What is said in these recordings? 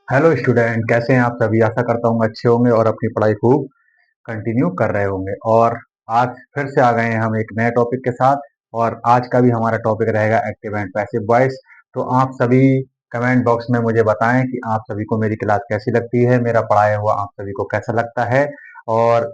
Hello student, कैसे हैं आप सभी। आशा करता हूँ अच्छे होंगे और अपनी पढ़ाई खूब कंटिन्यू कर रहे होंगे। और आज फिर से आ गए हैं हम एक नए टॉपिक के साथ। और आज का भी हमारा टॉपिक रहेगा एक्टिव एंड पैसिव वॉइस। तो आप सभी कमेंट बॉक्स में मुझे बताएं कि आप सभी को मेरी क्लास कैसी लगती है, मेरा पढ़ाया हुआ आप सभी को कैसा लगता है। और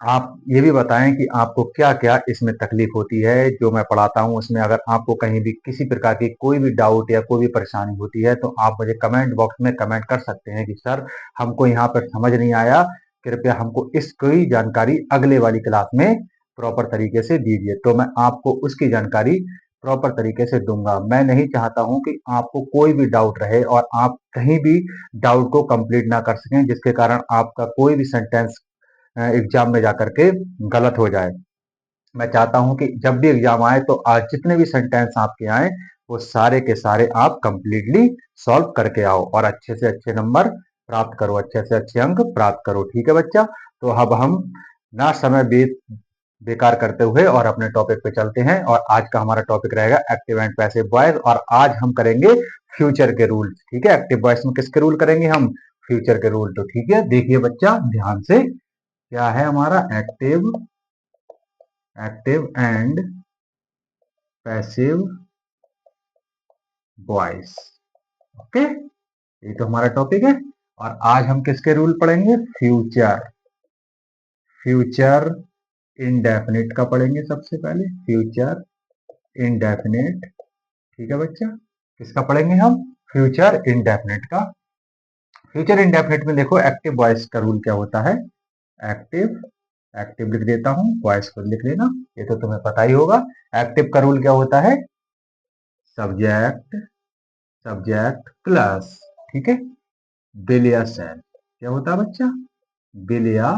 आप ये भी बताएं कि आपको क्या क्या इसमें तकलीफ होती है जो मैं पढ़ाता हूँ उसमें। अगर आपको कहीं भी किसी प्रकार की कोई भी डाउट या कोई भी परेशानी होती है तो आप मुझे कमेंट बॉक्स में कमेंट कर सकते हैं कि सर हमको यहाँ पर समझ नहीं आया, कृपया हमको इसकी जानकारी अगले वाली क्लास में प्रॉपर तरीके से दीजिए। तो मैं आपको उसकी जानकारी प्रॉपर तरीके से दूंगा। मैं नहीं चाहता हूं कि आपको कोई भी डाउट रहे और आप कहीं भी डाउट को कंप्लीट ना कर सकें, जिसके कारण आपका कोई भी सेंटेंस एग्जाम में जाकर के गलत हो जाए। मैं चाहता हूं कि जब भी एग्जाम आए तो आज जितने भी सेंटेंस आपके आए वो सारे के सारे आप कंप्लीटली सॉल्व करके आओ और अच्छे से अच्छे नंबर प्राप्त करो, अच्छे से अच्छे अंक प्राप्त करो। ठीक है बच्चा। तो अब हम ना समय बेकार करते हुए और अपने टॉपिक पे चलते हैं। और आज का हमारा टॉपिक रहेगा एक्टिव एंड पैसिव वॉइस। और आज हम करेंगे फ्यूचर के रूल। ठीक है, एक्टिव वॉइस में किसके रूल करेंगे हम? फ्यूचर के रूल। तो ठीक है, देखिए बच्चा ध्यान से। क्या है हमारा? Active active and passive voice. Okay, ये तो हमारा टॉपिक है। और आज हम किसके रूल पढ़ेंगे? फ्यूचर। फ्यूचर इनडेफिनिट का पढ़ेंगे सबसे पहले। Future indefinite. ठीक है बच्चा, किसका पढ़ेंगे हम? फ्यूचर इनडेफिनिट का। फ्यूचर इनडेफिनिट में देखो एक्टिव वॉइस का रूल क्या होता है। एक्टिव एक्टिव लिख देता हूं, वॉइस को लिख लेना, ये तो तुम्हें पता ही होगा। एक्टिव का रूल क्या होता है? सब्जेक्ट सब्जेक्ट प्लस, ठीक है, बिल या सेल। क्या होता है बच्चा? बिल या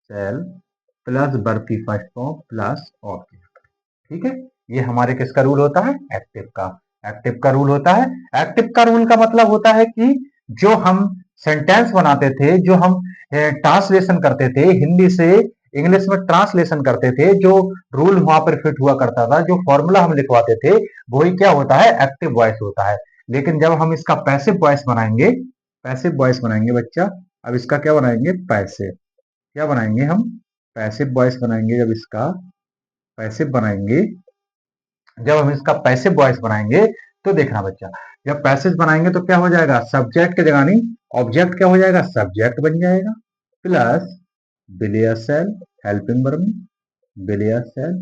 सेल प्लस वर्ब की फर्स्ट फॉर्म प्लस ऑब्जेक्ट। ठीक है, ये हमारे किसका रूल होता है? एक्टिव का। एक्टिव का रूल होता है। एक्टिव का रूल का मतलब होता है कि जो हम सेंटेंस बनाते थे, जो हम ट्रांसलेशन करते थे हिंदी से इंग्लिश में, ट्रांसलेशन करते थे, जो रूल वहां पर फिट हुआ करता था, जो फॉर्मूला हम लिखवाते थे, वही क्या होता है? एक्टिव वॉइस होता है। लेकिन जब हम इसका पैसिव वॉइस बनाएंगे, पैसिव वॉइस बनाएंगे बच्चा, अब इसका क्या बनाएंगे? पैसिव। क्या बनाएंगे हम? पैसिव वॉइस बनाएंगे। जब इसका पैसिव बनाएंगे, जब हम इसका पैसिव वॉइस बनाएंगे तो देखना बच्चा, जब पैसिव बनाएंगे तो क्या हो जाएगा? सब्जेक्ट के जगह नहीं, ऑब्जेक्ट क्या हो जाएगा? सब्जेक्ट बन जाएगा प्लस बिलियर सेल, हेल्पिंग वर्ब में बिलियर सेल।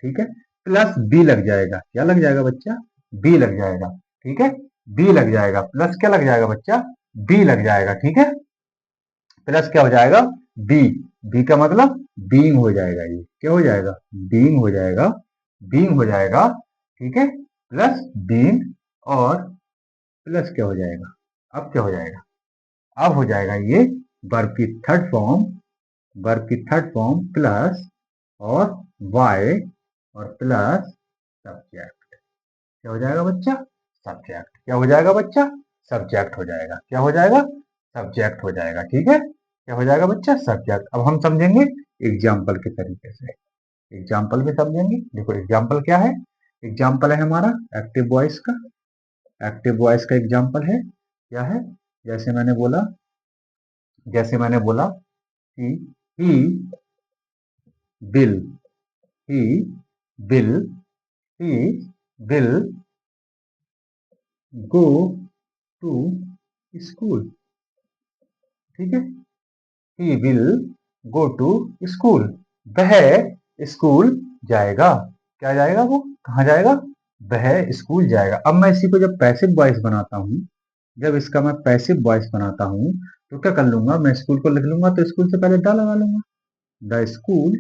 ठीक है, प्लस बी लग जाएगा। क्या लग जाएगा बच्चा? बी लग जाएगा। ठीक है, बी लग जाएगा, प्लस क्या लग जाएगा बच्चा? बी लग जाएगा। ठीक है, प्लस क्या हो जाएगा? बी। बी का मतलब बीइंग हो जाएगा। ये क्या हो जाएगा? बीइंग हो जाएगा। बीइंग हो जाएगा। ठीक है, प्लस बीइंग और प्लस क्या हो जाएगा? अब क्या हो जाएगा? अब हो जाएगा ये वर्ब की थर्ड फॉर्म, वर्ब की थर्ड फॉर्म प्लस और वाई और प्लस सब्जेक्ट। क्या हो जाएगा बच्चा? सब्जेक्ट। क्या हो जाएगा बच्चा? सब्जेक्ट हो जाएगा। क्या हो जाएगा? सब्जेक्ट हो जाएगा। ठीक है, क्या हो जाएगा बच्चा? सब्जेक्ट। अब हम समझेंगे एग्जाम्पल के तरीके से। एग्जाम्पल भी समझेंगे। देखो एग्जाम्पल क्या है? एग्जाम्पल है हमारा एक्टिव वॉइस का। एक्टिव वॉइस का एग्जाम्पल है क्या है? जैसे मैंने बोला, जैसे मैंने बोला कि he will, he will, he will go to school. ठीक है, he will go to school. वह स्कूल जाएगा। क्या जाएगा? वो कहाँ जाएगा? वह स्कूल जाएगा। अब मैं इसी को जब पैसिव वॉइस बनाता हूँ, जब इसका मैं पैसिव वॉइस बनाता हूँ तो क्या कर लूंगा? मैं स्कूल को लिख लूंगा तो स्कूल से पहले द लगा लूंगा, द स्कूल।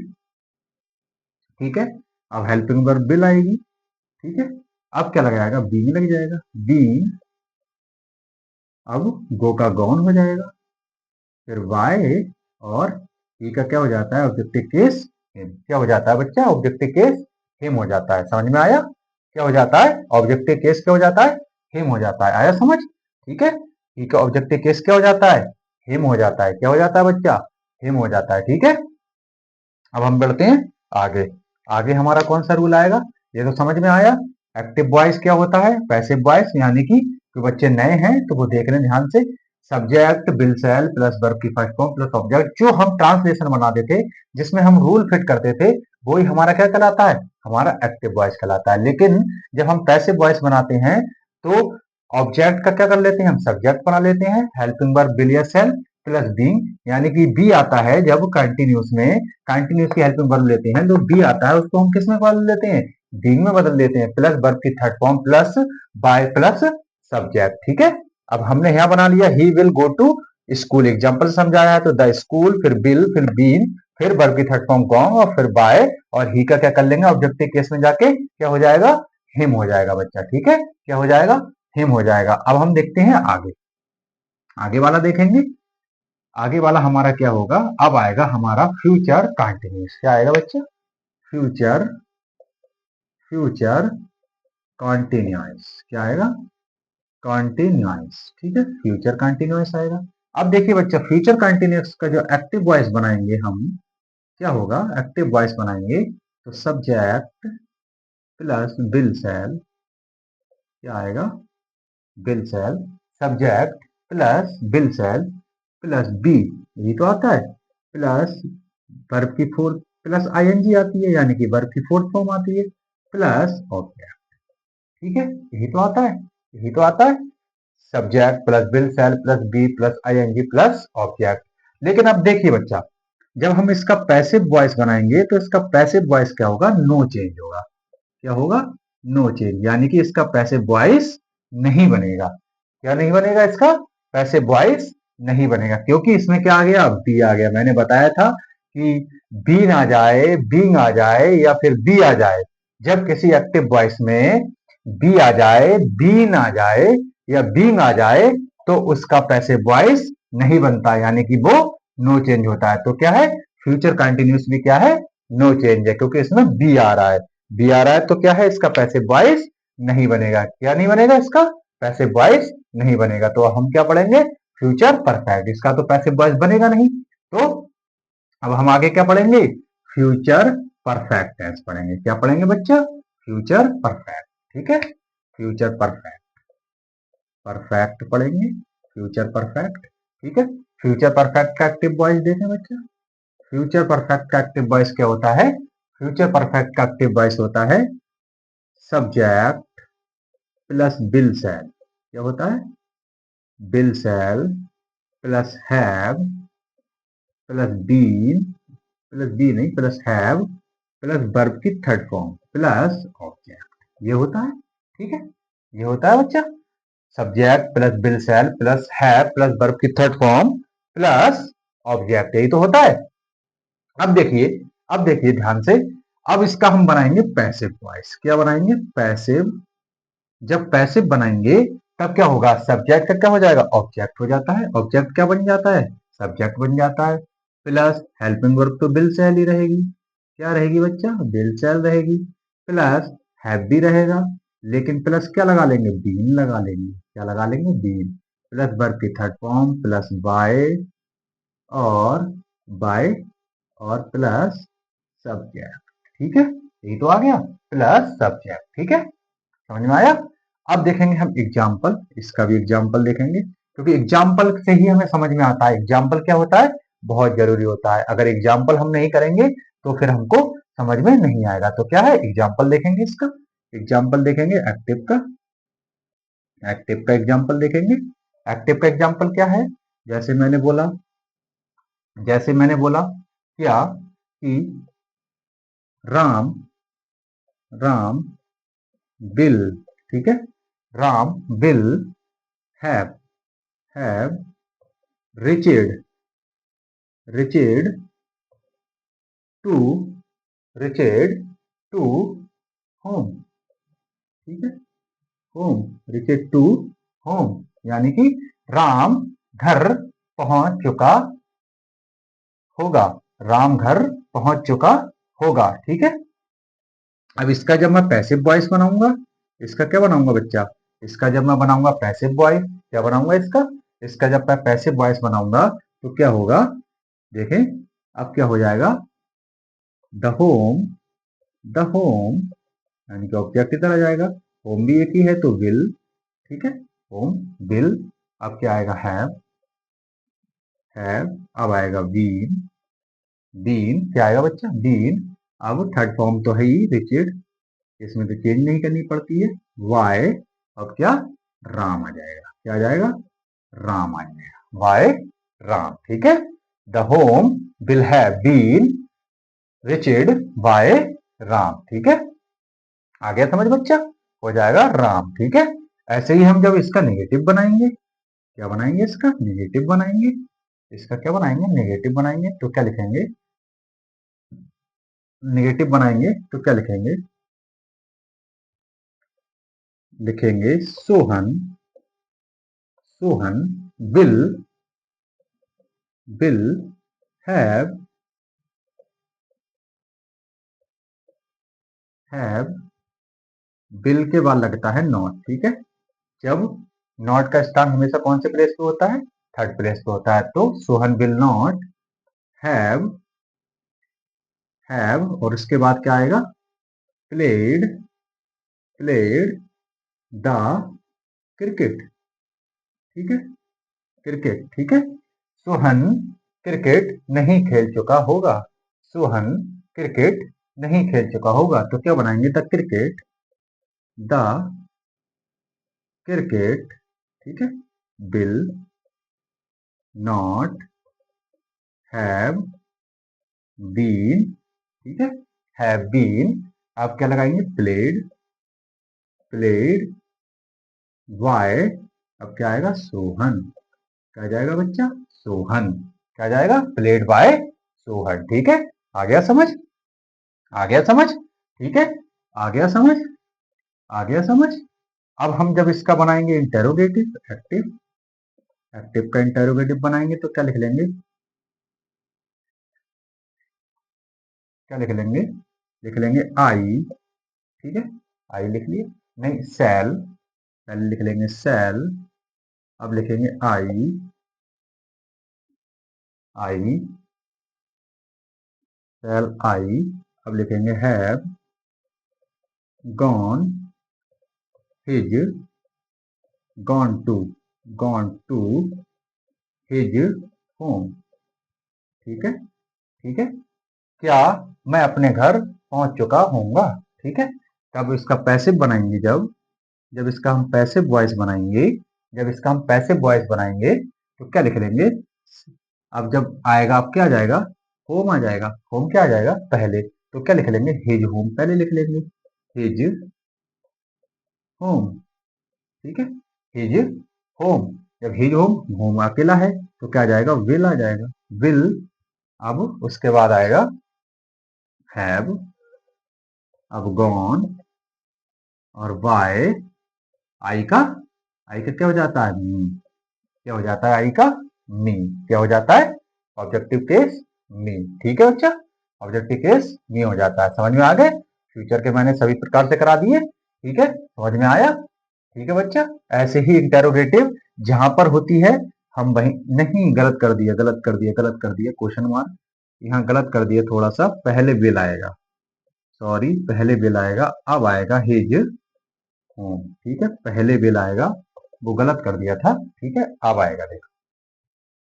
ठीक है, अब हेल्पिंग वर्ब बिल आएगी। ठीक है, अब क्या लगाएगा? बीइंग लग जाएगा। बीइंग, अब गो का गॉन हो जाएगा, फिर वाई और ई का क्या हो जाता है? Objective case him. क्या हो जाता है बच्चा? ऑब्जेक्टिव केस हिम हो जाता है। समझ में आया? क्या हो जाता है? ऑब्जेक्टिव केस क्या हो जाता है? हिम हो जाता है। आया समझ? ठीक है, ठीक है, ऑब्जेक्टिव केस क्या हो जाता है? हिम हो जाता है। क्या हो जाता है बच्चा? हिम हो जाता है। ठीक है, अब हम बढ़ते हैं आगे। आगे हमारा कौन सा रूल आएगा? ये तो समझ में आया। एक्टिव वॉइस क्या होता है? पैसिव वॉइस यानी कि तो बच्चे नए हैं तो वो देख लें ध्यान से। Subject will shall plus verb की फर्स्ट फॉर्म प्लस ऑब्जेक्ट, जो हम ट्रांसलेशन बनाते थे, जिसमें हम रूल फिट करते थे, वो ही हमारा क्या कहलाता है, हमारा एक्टिव वॉइस कहलाता है। लेकिन जब हम पैसिव वॉइस बनाते हैं तो ऑब्जेक्ट का क्या कर लेते हैं, हम सब्जेक्ट बना लेते हैं, हेल्पिंग वर्ब विल या शैल प्लस बीइंग, यानी कि बी आता है जब कंटिन्यूस में, कंटिन्यूस की हेल्पिंग वर्ब लेते हैं तो बी आता है, उसको हम किस में बदल लेते हैं, बीइंग में बदल देते हैं, प्लस वर्ब की third form plus by plus subject. ठीक है, अब हमने यहां बना लिया he will go to school, example समझाया है तो द स्कूल, फिर बिल, फिर बीन, फिर वर्ब की थर्ड फॉर्म गॉन और फिर बाय, और ही का क्या कर लेंगे ऑब्जेक्टिव केस में जाके, क्या हो जाएगा, हिम हो जाएगा बच्चा। ठीक है, क्या हो जाएगा, हिम हो जाएगा। अब हम देखते हैं आगे, आगे वाला देखेंगे। आगे वाला हमारा क्या होगा, अब आएगा हमारा फ्यूचर कंटिन्यूस। क्या आएगा बच्चा, फ्यूचर, फ्यूचर कंटिन्यूस, क्या आएगा, कंटिन्यूस। ठीक है, फ्यूचर कंटिन्यूस आएगा। अब देखिए बच्चा, फ्यूचर कंटिन्यूस का जो एक्टिव वॉइस बनाएंगे हम, क्या होगा, एक्टिव वॉइस बनाएंगे तो सब्जेक्ट प्लस विल शैल, क्या आएगा, will shall, subject plus will shall plus be, यही तो आता है, प्लस वर्ब की फोर्थ प्लस आईएनजी आती है, यानी कि वर्ब की फोर्थ फॉर्म आती है, प्लस ऑब्जेक्ट। ठीक है, यही तो आता है, यही तो आता है, subject plus will shall plus be plus I N G plus object. लेकिन अब देखिए बच्चा, जब हम इसका पैसिव वॉइस बनाएंगे तो इसका पैसिव वॉइस क्या होगा, नो चेंज होगा। क्या होगा, नो चेंज, यानी कि इसका पैसिव वॉइस नहीं बनेगा। क्या नहीं बनेगा, इसका पैसिव वॉइस नहीं बनेगा, क्योंकि इसमें क्या आ गया, बी आ गया। मैंने बताया था कि बीन आ जाए, बींग आ जाए या फिर बी आ जाए, जब किसी एक्टिव वॉइस में बी आ जाए, बीन आ जाए या बींग आ जाए, तो उसका पैसिव वॉइस नहीं बनता, यानी कि वो नो चेंज होता है। तो क्या है, फ्यूचर कंटिन्यूस भी क्या है, नो चेंज है, क्योंकि इसमें बी आ रहा है, बी आ रहा है तो क्या है, इसका पैसिव वॉइस नहीं बनेगा। क्या नहीं बनेगा, इसका पैसिव वॉइस नहीं बनेगा। तो हम क्या पढ़ेंगे, फ्यूचर परफेक्ट, इसका तो पैसिव वॉइस बनेगा नहीं। तो अब हम आगे क्या पढ़ेंगे, फ्यूचर परफेक्ट टेंस पढ़ेंगे। क्या पढ़ेंगे बच्चा, फ्यूचर परफेक्ट। ठीक है, फ्यूचर परफेक्ट, परफेक्ट पढ़ेंगे, फ्यूचर परफेक्ट। ठीक है, फ्यूचर परफेक्ट का एक्टिव वॉइस देखें बच्चा, फ्यूचर परफेक्ट का एक्टिव वॉइस क्या होता है, फ्यूचर परफेक्ट का एक्टिव वॉइस होता है सब्जेक्ट प्लस विल शैल, क्या होता है, will shall plus have plus been, plus be नहीं प्लस हैव प्लस वर्ब की थर्ड फॉर्म प्लस ऑब्जेक्ट, ये होता है। ठीक है, ये होता है बच्चा, subject plus will shall plus have plus verb की थर्ड फॉर्म प्लस ऑब्जेक्ट, यही तो होता है। अब देखिए, अब देखिए ध्यान से, अब इसका हम बनाएंगे पैसिव वॉइस। क्या बनाएंगे, पैसिव। जब पैसिव बनाएंगे तब क्या होगा, सब्जेक्ट का क्या हो जाएगा, ऑब्जेक्ट हो जाता है, ऑब्जेक्ट क्या बन जाता है, सब्जेक्ट बन जाता है, प्लस हेल्पिंग वर्ब तो विल शैल ही रहेगी। क्या रहेगी बच्चा, विल शैल रहेगी, प्लस हैव भी रहेगा, लेकिन प्लस क्या लगा लेंगे, बीन लगा लेंगे। क्या लगा लेंगे, बीन, प्लस वर्ब की थर्ड फॉर्म प्लस बाय, और बाय, और प्लस सब्जेक्ट। ठीक है, यही तो आ गया, प्लस सब्जेक्ट। ठीक है, समझ में आया। अब देखेंगे हम एग्जाम्पल, इसका भी एग्जाम्पल देखेंगे, क्योंकि एग्जाम्पल से ही हमें समझ में आता है एग्जाम्पल क्या होता है, बहुत जरूरी होता है। अगर एग्जाम्पल हम नहीं करेंगे तो फिर हमको समझ में नहीं आएगा। तो क्या है, एग्जाम्पल देखेंगे, इसका एग्जाम्पल देखेंगे एक्टिव का, एक्टिव का एग्जाम्पल देखेंगे। एक्टिव का एग्जाम्पल क्या है, जैसे मैंने बोला, जैसे मैंने बोला क्या कि राम, राम विल, ठीक है, Ram will have, have reached, reached to, reached to home। ठीक है, home, reached to home, यानी कि राम घर पहुंच चुका होगा, राम घर पहुंच चुका होगा। ठीक है, अब इसका जब मैं पैसिव वॉइस बनाऊंगा, इसका क्या बनाऊंगा बच्चा, इसका जब मैं बनाऊंगा पैसिव वॉइस, क्या बनाऊंगा इसका, इसका जब मैं पैसिव वॉइस बनाऊंगा तो क्या होगा, देखें, अब क्या हो जाएगा, द होम, द होम, यानी कि ऑब्जेक्ट की तरह जाएगा, होम भी एक ही है तो विल। ठीक है, होम, बिल, अब क्या आएगा हैव, अब आएगा बीन, क्या आएगा बच्चा, बीन। अब थर्ड फॉर्म तो है ही रिचर्ड, इसमें तो चेंज नहीं करनी पड़ती है, वाई, अब क्या, राम आ जाएगा, क्या आ जाएगा, राम आ जाएगा, वाई राम, ठीक है। The home will have been reached by Ram, ठीक है। आ गया समझ बच्चा, हो जाएगा राम, ठीक है। ऐसे ही हम जब इसका नेगेटिव बनाएंगे, क्या बनाएंगे, इसका नेगेटिव बनाएंगे, इसका क्या बनाएंगे, नेगेटिव बनाएंगे, तो क्या लिखेंगे, नेगेटिव बनाएंगे तो क्या लिखेंगे, लिखेंगे Sohan, Sohan will, will have, have, will के बाद लगता है नॉट, ठीक है। जब नॉट का स्थान हमेशा कौन से प्लेस पे होता है, थर्ड प्लेस पे होता है, तो सोहन विल नॉट हैव, और उसके बाद क्या आएगा, प्लेड, प्लेड द क्रिकेट, ठीक है, क्रिकेट, ठीक है। सोहन क्रिकेट नहीं खेल चुका होगा, सोहन क्रिकेट नहीं खेल चुका होगा, तो क्या बनाएंगे, द क्रिकेट, द क्रिकेट, ठीक है, विल नॉट हैव बीन, ठीक है, हैव बीन, आप क्या लगाएंगे, प्लेड, प्लेड वाई, अब क्या आएगा, सोहन, क्या जाएगा बच्चा, सोहन, क्या जाएगा, प्लेड बाय सोहन, ठीक है। आ गया समझ, आ गया समझ, ठीक है, आ गया समझ, आ गया समझ। अब हम जब इसका बनाएंगे इंटेरोगेटिव, एक्टिव, एक्टिव का इंटेरोगेटिव बनाएंगे तो क्या लिख लेंगे, क्या लिख लेंगे, लिख लेंगे आई, ठीक है, आई लिख लिए, नहीं सेल, पहले लिख लेंगे सेल, अब लिखेंगे आई, आई, सेल आई, अब लिखेंगे have gone his, gone to his home, ठीक है, ठीक है। क्या मैं अपने घर पहुंच चुका होऊंगा, ठीक है। तब इसका पैसिव बनाएंगे, जब जब इसका हम पैसिव वॉइस बनाएंगे, जब इसका हम पैसिव वॉइस बनाएंगे तो क्या लिख लेंगे, अब जब आएगा, अब क्या आ जाएगा, होम आ जाएगा, होम क्या आ जाएगा पहले, तो क्या लिख लेंगे, हिज होम पहले लिख लेंगे, हिज होम, ठीक है, हिज होम, जब हिज होम, होम अकेला है तो क्या आ जाएगा, विल आ जाएगा, विल, अब उसके बाद आएगा हैव, अब गॉन, और बाय, आई का क्या हो जाता है, मी, क्या हो जाता है, आई का मी, क्या हो जाता है, ऑब्जेक्टिव केस मी, ठीक है बच्चा, ऑब्जेक्टिव केस मी हो जाता है, समझ में आ गए। फ्यूचर के मैंने सभी प्रकार से करा दिए, ठीक है, समझ में आया, ठीक है बच्चा। ऐसे ही इंटेरोगेटिव जहां पर होती है, हम वही, नहीं गलत कर दिया, गलत कर दिया, गलत कर दिया, क्वेश्चन मार्क यहाँ गलत कर दिया थोड़ा सा, पहले विल आएगा, सॉरी, पहले विल आएगा, अब आएगा हिज होम, ठीक है, पहले विल आएगा, वो गलत कर दिया था, ठीक है, अब आएगा, देखो,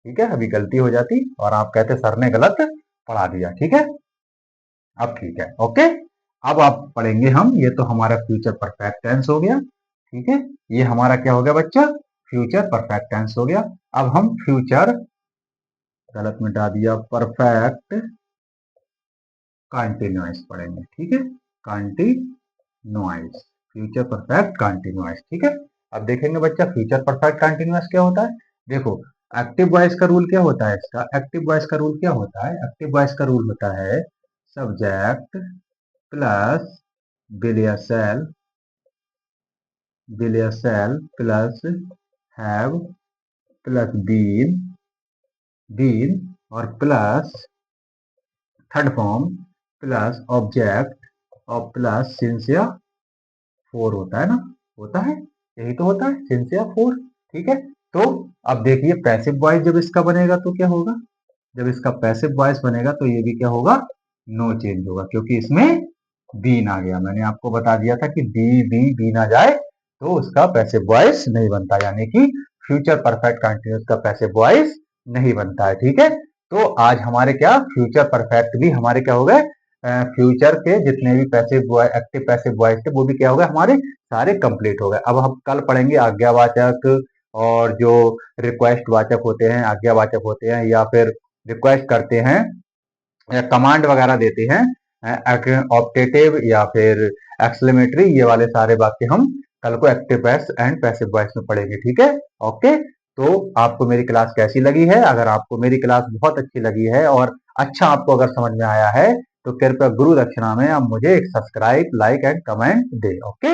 ठीक है, अभी गलती हो जाती और आप कहते सर ने गलत पढ़ा दिया, ठीक है, अब ठीक है, ओके। अब आप पढ़ेंगे हम, ये तो हमारा फ्यूचर परफेक्ट टेंस हो गया, ठीक है, ये हमारा क्या हो गया बच्चा, फ्यूचर परफेक्ट टेंस हो गया। अब हम फ्यूचर, गलत मिटा दिया, परफेक्ट कंटिन्यूअस पढ़ेंगे, ठीक है, कंटिन्यूअस, फ्यूचर परफेक्ट कंटिन्यूअस, ठीक है। अब देखेंगे बच्चा फ्यूचर परफेक्ट कंटिन्यूअस क्या होता है, देखो एक्टिव वॉइस का रूल क्या होता है, इसका एक्टिव वॉइस का रूल क्या होता है, एक्टिव वॉइस का रूल होता है सब्जेक्ट प्लस बिलियसेल, बिलियसेल plus have plus been, been और plus third form plus object और प्लस सिंसिया फोर होता है ना, होता है, यही तो होता है सिंसिया फोर, ठीक है। तो अब देखिए पैसिव वॉइस जब इसका बनेगा तो क्या होगा, जब इसका पैसिव वॉइस बनेगा तो ये भी क्या होगा, नो चेंज होगा, क्योंकि इसमें बीन आ गया, मैंने आपको बता दिया था कि बी बी बी ना जाए तो उसका पैसिव वॉइस नहीं बनता, यानी कि फ्यूचर परफेक्ट कंटिन्यूस का पैसिव वॉइस नहीं बनता है। ठीक है, तो आज हमारे क्या फ्यूचर परफेक्ट भी हमारे क्या हो गए, फ्यूचर के जितने भी पैसिव एक्टिव पैसिव वॉइस थे वो भी क्या हो गए हमारे सारे कंप्लीट हो गए। अब हम कल पढ़ेंगे आज्ञावाचक और जो रिक्वेस्ट वाचक होते हैं, आज्ञावाचक होते हैं या फिर रिक्वेस्ट करते हैं या कमांड वगैरह देते हैं, ऑप्टेटिव या फिर एक्सक्लेमेटरी, ये वाले सारे वाक्य हम कल को active voice and passive voice में पढ़ेंगे। ठीक है, ओके। तो आपको मेरी क्लास कैसी लगी है? अगर आपको मेरी क्लास बहुत अच्छी लगी है और अच्छा आपको अगर समझ में आया है तो कृपया गुरु दक्षिणा में आप मुझे एक सब्सक्राइब, लाइक एंड कमेंट दें। ओके।